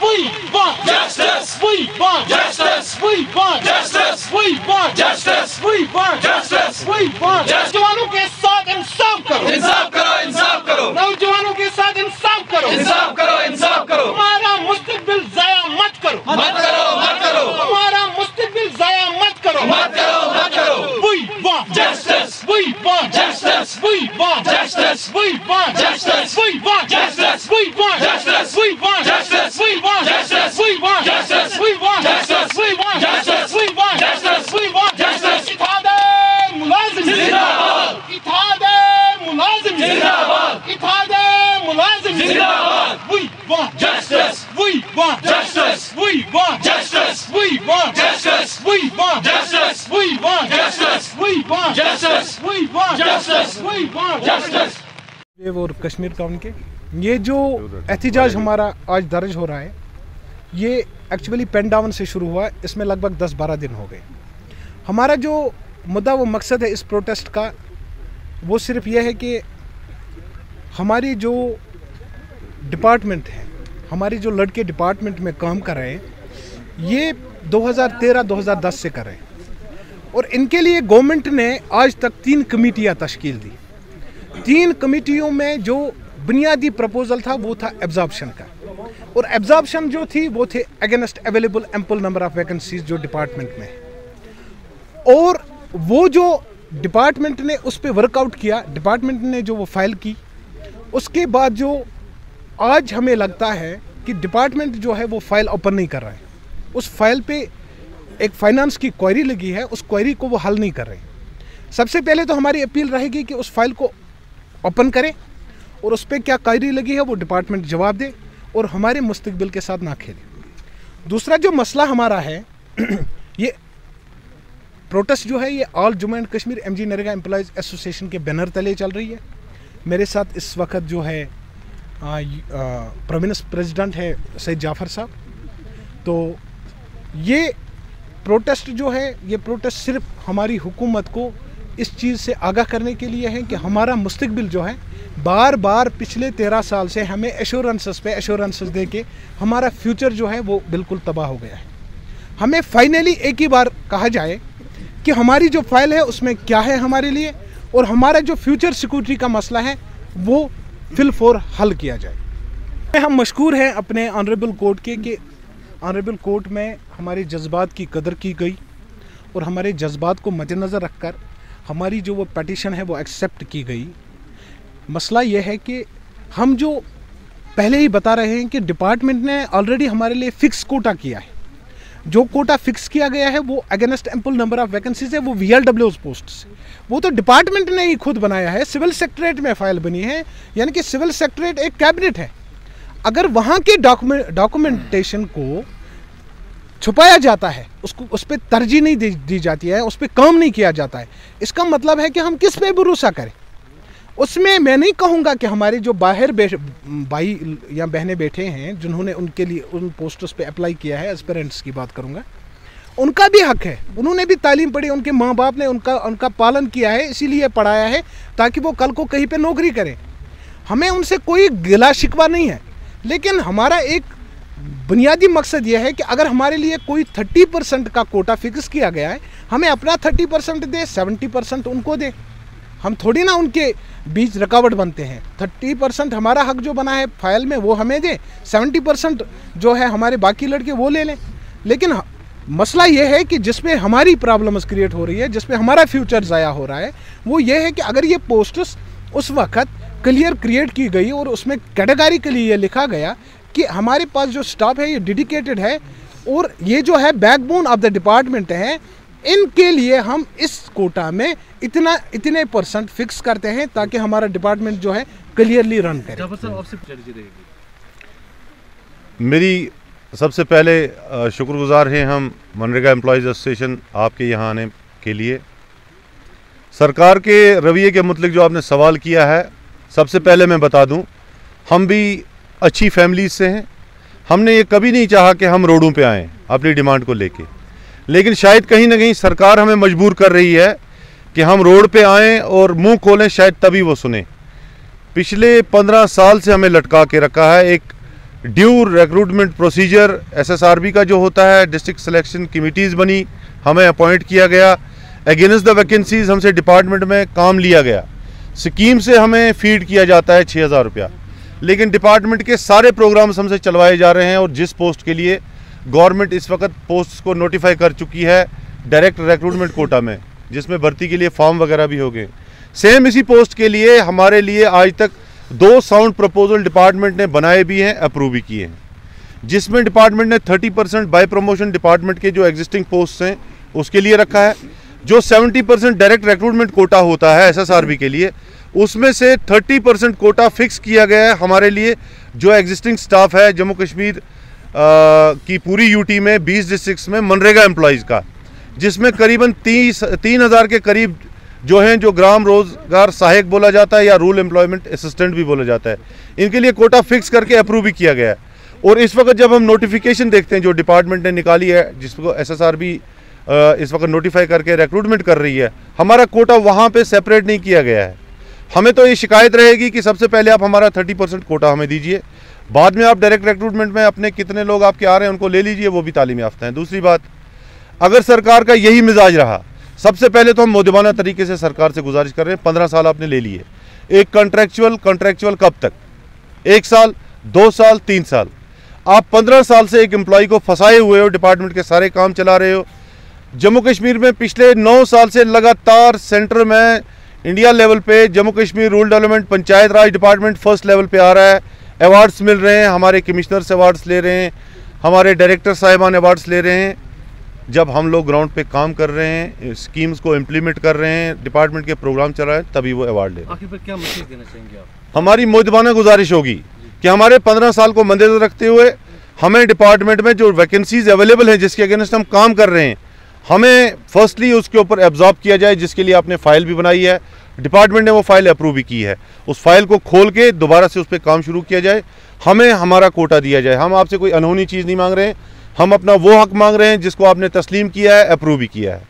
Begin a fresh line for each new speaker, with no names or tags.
We want justice. We want justice. We want justice. We want justice. We want justice. We want justice. नौजवानों के साथ इंसाफ करो, इंसाफ करो, इंसाफ करो। नौजवानों के साथ इंसाफ करो, इंसाफ करो, इंसाफ करो। हमारा मुस्तकबिल ज़ाया मत करो, मत करो, मत करो। हमारा मुस्तकबिल ज़ाया मत करो, मत करो, मत करो। We want justice. We want justice. We want justice. We want justice. We want justice. We want justice. We want justice. We want justice. We want justice. We want justice. We want justice. We want justice. We want justice. Ittehad-e मुलाजिम जिंदाबाद, इत्तेहादे मुलाजिम जिंदाबाद, इत्तेहादे मुलाजिम जिंदाबाद। We want justice. We want justice. We want justice. We want justice. We want justice. We want justice. We want justice. We want justice. We want justice.
और Kashmir town के ये जो एहतिजाज हमारा आज दर्ज हो रहा है, ये एक्चुअली पेंडावन से शुरू हुआ है। इसमें लगभग 10-12 दिन हो गए। हमारा जो मुद्दा व मकसद है इस प्रोटेस्ट का, वो सिर्फ यह है कि हमारी जो डिपार्टमेंट है, हमारी जो लड़के डिपार्टमेंट में काम कर रहे हैं, ये 2013-2010 से कर रहे हैं और इनके लिए गवर्नमेंट ने आज तक 3 कमेटियाँ तश्कील दी। 3 कमेटियों में जो बुनियादी प्रपोजल था वो था एब्जॉर्प्शन का, और एब्जॉर्प्शन जो थी वो थे against available ample number of vacancies जो डिपार्टमेंट में है। और वो जो डिपार्टमेंट ने उस पर वर्कआउट किया, डिपार्टमेंट ने जो वो फाइल की, उसके बाद जो आज हमें लगता है कि डिपार्टमेंट जो है वो फाइल ओपन नहीं कर रहा है। उस फाइल पे एक फाइनेंस की क्वेरी लगी है, उस क्वेरी को वो हल नहीं कर रहे। सबसे पहले तो हमारी अपील रहेगी कि उस फाइल को ओपन करें और उस पर क्या क्वेरी लगी है वो डिपार्टमेंट जवाब दे और हमारे मुस्तकबिल के साथ ना खेले। दूसरा जो मसला हमारा है ये प्रोटेस्ट जो है ये all Jammu and Kashmir MG NREGA employees association के बैनर तले चल रही है। मेरे साथ इस वक्त जो है प्रोविंस प्रेसिडेंट है सैयद जाफ़र साहब। तो ये प्रोटेस्ट जो है, ये प्रोटेस्ट सिर्फ हमारी हुकूमत को इस चीज़ से आगाह करने के लिए है कि हमारा मुस्तकबिल जो है बार बार पिछले 13 साल से हमें एश्योरेंसेस पे एश्योरेंसेस दे के हमारा फ्यूचर जो है वो बिल्कुल तबाह हो गया है। हमें फाइनली एक ही बार कहा जाए कि हमारी जो फाइल है उसमें क्या है हमारे लिए, और हमारा जो फ्यूचर सिक्योरिटी का मसला है वो फिल फॉर हल किया जाए। हम मशकूर हैं अपने ऑनरेबल कोर्ट के कि ऑनरेबल कोर्ट में हमारे जज्बात की कदर की गई और हमारे जज्बात को मद्देनज़र रखकर हमारी जो वो पटिशन है वो एक्सेप्ट की गई। मसला ये है कि हम जो पहले ही बता रहे हैं कि डिपार्टमेंट ने ऑलरेडी हमारे लिए फ़िक्स कोटा किया है। जो कोटा फिक्स किया गया है वो against ample number of vacancies है, वो VLW's पोस्ट वो तो डिपार्टमेंट ने ही खुद बनाया है। सिविल सेक्रेटरेट में फाइल बनी है, यानी कि सिविल सेक्रेटरेट एक कैबिनेट है। अगर वहाँ के डॉक्यूमेंटेशन को छुपाया जाता है, उसको उस पर तरजीह नहीं दी जाती है, उस पर काम नहीं किया जाता है, इसका मतलब है कि हम किस पे भरोसा करें। उसमें मैं नहीं कहूँगा कि हमारे जो बाहर भाई या बहनें बैठे हैं जिन्होंने उनके लिए उन पोस्टर्स पे अप्लाई किया है, एस्पिरेंट्स की बात करूँगा, उनका भी हक है। उन्होंने भी तालीम पढ़ी, उनके माँ बाप ने उनका पालन किया है, इसीलिए पढ़ाया है ताकि वो कल को कहीं पे नौकरी करें। हमें उनसे कोई गिला शिकवा नहीं है, लेकिन हमारा एक बुनियादी मकसद यह है कि अगर हमारे लिए कोई 30% का कोटा फिक्स किया गया है, हमें अपना 30% दे, 70% उनको दे। हम थोड़ी ना उनके बीच रुकावट बनते हैं। 30% हमारा हक जो बना है फाइल में वो हमें दे, 70% जो है हमारे बाकी लड़के वो ले लें। लेकिन मसला ये है कि जिसमें हमारी प्रॉब्लम्स क्रिएट हो रही है, जिसमें हमारा फ्यूचर ज़ाया हो रहा है, वो ये है कि अगर ये पोस्ट्स उस वक्त क्लियर क्रिएट की गई और उसमें कैटेगरिकली ये लिखा गया कि हमारे पास जो स्टाफ है ये डेडिकेटेड है और ये जो है बैकबोन ऑफ द डिपार्टमेंट है, इनके लिए हम इस कोटा में इतने % फिक्स करते हैं ताकि हमारा डिपार्टमेंट जो है क्लियरली रन करे।
मेरी सबसे पहले शुक्रगुजार हैं हम मनरेगा एम्प्लॉयज़ एसोसिएशन आपके यहाँ आने के लिए। सरकार के रवैये के मुतलिक जो आपने सवाल किया है, सबसे पहले मैं बता दूं, हम भी अच्छी फैमिलीज से हैं। हमने ये कभी नहीं चाहा कि हम रोडों पे आएँ अपनी डिमांड को लेके, लेकिन शायद कहीं ना कहीं सरकार हमें मजबूर कर रही है कि हम रोड पे आएँ और मुंह खोलें, शायद तभी वो सुने। पिछले 15 साल से हमें लटका के रखा है। एक ड्यू रिक्रूटमेंट प्रोसीजर SSRB का जो होता है, डिस्ट्रिक्ट सिलेक्शन कमिटीज़ बनी, हमें अपॉइंट किया गया, अगेंस्ट द वैकेंसीज हमसे डिपार्टमेंट में काम लिया गया, स्कीम से हमें फीड किया जाता है 6,000 रुपया, लेकिन डिपार्टमेंट के सारे प्रोग्राम्स हमसे चलवाए जा रहे हैं और जिस पोस्ट के लिए गवर्नमेंट इस वक्त पोस्ट को नोटिफाई कर चुकी है डायरेक्ट रिक्रूटमेंट कोटा में, जिसमें भर्ती के लिए फॉर्म वगैरह भी हो गए, सेम इसी पोस्ट के लिए हमारे लिए आज तक 2 साउंड प्रपोजल डिपार्टमेंट ने बनाए भी हैं, अप्रूव भी किए हैं, जिसमें डिपार्टमेंट ने 30% बाय प्रमोशन डिपार्टमेंट के जो एग्जिस्टिंग पोस्ट हैं उसके लिए रखा है, जो 70% डायरेक्ट रिक्रूटमेंट कोटा होता है SSRB के लिए, उसमें से 30% कोटा फिक्स किया गया है हमारे लिए, जो एग्जिस्टिंग स्टाफ है जम्मू कश्मीर की पूरी यूटी में 20 डिस्ट्रिक्ट्स में मनरेगा एम्प्लॉयज़ का, जिसमें करीबन 3,000 के करीब जो हैं, जो ग्राम रोजगार सहायक बोला जाता है या रूरल एम्प्लॉयमेंट असिस्टेंट भी बोला जाता है, इनके लिए कोटा फिक्स करके अप्रूव भी किया गया है। और इस वक्त जब हम नोटिफिकेशन देखते हैं जो डिपार्टमेंट ने निकाली है, जिसको SSRB इस वक्त नोटिफाई करके रिक्रूटमेंट कर रही है, हमारा कोटा वहाँ पे सेपरेट नहीं किया गया है। हमें तो ये शिकायत रहेगी कि सबसे पहले आप हमारा 30% कोटा हमें दीजिए, बाद में आप डायरेक्ट रिक्रूटमेंट में अपने कितने लोग आपके आ रहे हैं उनको ले लीजिए, वो भी तालीम याफ्ता हैं। दूसरी बात, अगर सरकार का यही मिजाज रहा, सबसे पहले तो हम मोदिबाना तरीके से सरकार से गुजारिश कर रहे हैं, 15 साल आपने ले लिए, एक कॉन्ट्रैक्चुअल कब तक, 1 साल, 2 साल, 3 साल, आप 15 साल से एक एम्प्लॉय को फंसाए हुए हो, डिपार्टमेंट के सारे काम चला रहे हो। जम्मू कश्मीर में पिछले 9 साल से लगातार सेंटर में इंडिया लेवल पे जम्मू कश्मीर रूरल डेवलपमेंट पंचायत राज डिपार्टमेंट फर्स्ट लेवल पे आ रहा है, अवार्ड्स मिल रहे हैं, हमारे कमिश्नर्स अवार्ड्स ले रहे हैं, हमारे डायरेक्टर साहिबान अवार्ड्स ले रहे हैं। जब हम लोग ग्राउंड पे काम कर रहे हैं, स्कीम्स को इम्प्लीमेंट कर रहे हैं, डिपार्टमेंट के प्रोग्राम चल रहा है, तभी वो अवार्ड ले रहे हैं।
आखिर पर क्या मैसेज देना चाहेंगे आप?
हमारी मोदिबाना गुजारिश होगी कि हमारे 15 साल को मद्देनजर रखते हुए हमें डिपार्टमेंट में जो वैकेंसीज अवेलेबल हैं, जिसके अगेंस्ट हम काम कर रहे हैं, हमें फर्स्टली उसके ऊपर एब्जॉर्ब किया जाए, जिसके लिए आपने फाइल भी बनाई है, डिपार्टमेंट ने वो फाइल अप्रूव भी की है, उस फाइल को खोल के दोबारा से उस पर काम शुरू किया जाए, हमें हमारा कोटा दिया जाए। हम आपसे कोई अनहोनी चीज़ नहीं मांग रहे हैं, हम अपना वो हक मांग रहे हैं जिसको आपने तस्लीम किया है, अप्रूव भी किया है।